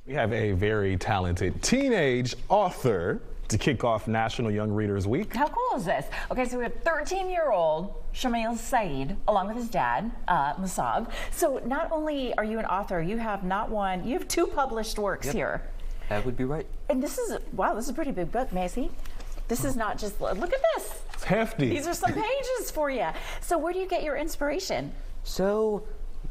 We have a very talented teenage author to kick off National Young Readers Week. How cool is this? Okay, so we have 13-year-old Schamil Saeed along with his dad, Musab. So not only are you an author, you have not one, you have two published works here. That would be right. And this is, wow, this is a pretty big book, may I see? This is not just, look at this. It's hefty. These are some pages for you. So where do you get your inspiration? So,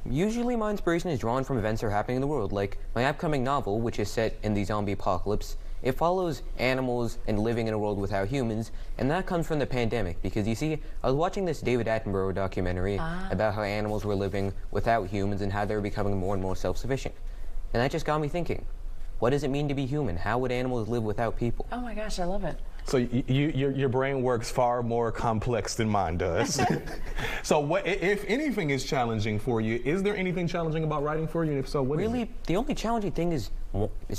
usually my inspiration is drawn from events that are happening in the world, like my upcoming novel, which is set in the zombie apocalypse. It follows animals and living in a world without humans, and that comes from the pandemic, because you see, I was watching this David Attenborough documentary about how animals were living without humans and how they were becoming more and more self-sufficient. And that just got me thinking, what does it mean to be human? How would animals live without people? Oh my gosh, I love it. So your brain works far more complex than mine does. So what, if anything is challenging for you, is there anything challenging about writing for you? And if so, what is it? Really, the only challenging thing is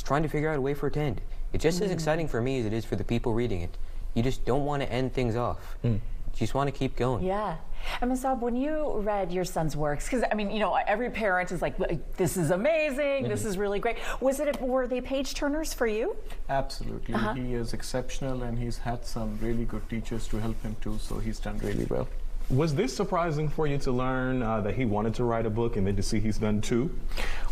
trying to figure out a way for it to end. It's just as exciting for me as it is for the people reading it. You just don't want to end things off. You just want to keep going. Yeah. And Musab, when you read your son's works, because I mean, you know, every parent is like, this is amazing, this is really great. Were they page turners for you? Absolutely. He is exceptional, and he's had some really good teachers to help him too, so he's done really well. Was this surprising for you to learn that he wanted to write a book and then to see he's done two?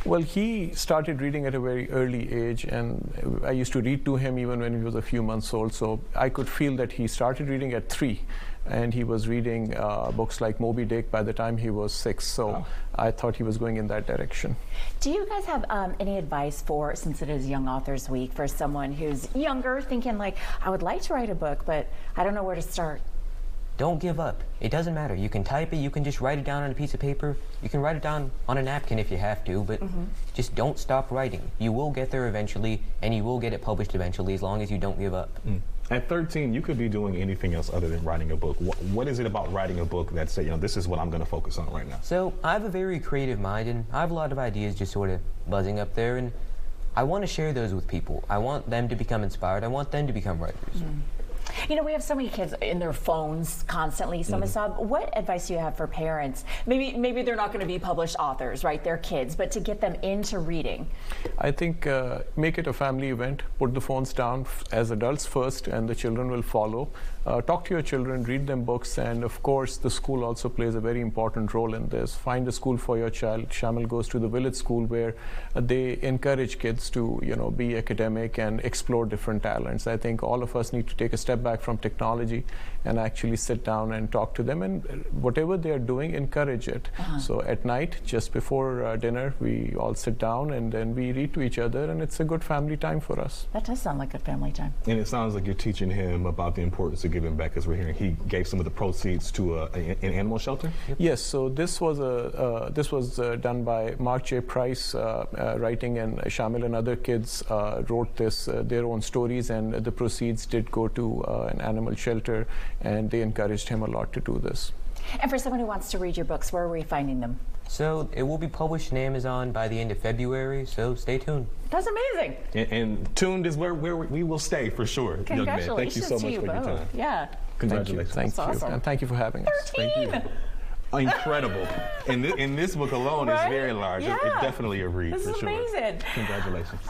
Well, he started reading at a very early age, and I used to read to him even when he was a few months old, so I could feel that he started reading at 3, and he was reading books like Moby Dick by the time he was 6, so I thought he was going in that direction. Do you guys have any advice for, since it is Young Authors Week, for someone who's younger, thinking like, I would like to write a book, but I don't know where to start? Don't give up. It doesn't matter. You can type it, you can just write it down on a piece of paper, you can write it down on a napkin if you have to, but just don't stop writing. You will get there eventually, and you will get it published eventually as long as you don't give up. At 13, you could be doing anything else other than writing a book. What is it about writing a book that say, you know, this is what I'm going to focus on right now? So I have a very creative mind, and I have a lot of ideas just sort of buzzing up there, and I want to share those with people. I want them to become inspired. I want them to become writers. You know, we have so many kids in their phones constantly. So, Musab, what advice do you have for parents? Maybe they're not going to be published authors, right? They're kids, but to get them into reading. I think make it a family event. Put the phones down as adults first, and the children will follow. Talk to your children, read them books, and of course, the school also plays a very important role in this. Find a school for your child. Schamil goes to the village school where they encourage kids to, you know, be academic and explore different talents. I think all of us need to take a step back from technology and actually sit down and talk to them, and whatever they are doing, encourage it. So at night, just before dinner, we all sit down and then we read to each other, and it's a good family time for us. That does sound like good family time. And it sounds like you're teaching him about the importance of giving back, as we're hearing. He gave some of the proceeds to an animal shelter? Yes, so this was done by Mark J. Price, writing, and Schamil and other kids wrote this, their own stories, and the proceeds did go to an animal shelter, and they encouraged him a lot to do this. And for someone who wants to read your books, where are we finding them? So it will be published in Amazon by the end of February, so stay tuned. That's amazing. And tuned is where we will stay for sure. Congratulations. Young man. Thank you so much for your time. Yeah. Congratulations. Thank you. Awesome. And thank you for having us. 13. Thank you. Incredible. And this book alone is very large. Yeah. It's definitely a read This for is sure. amazing. Congratulations.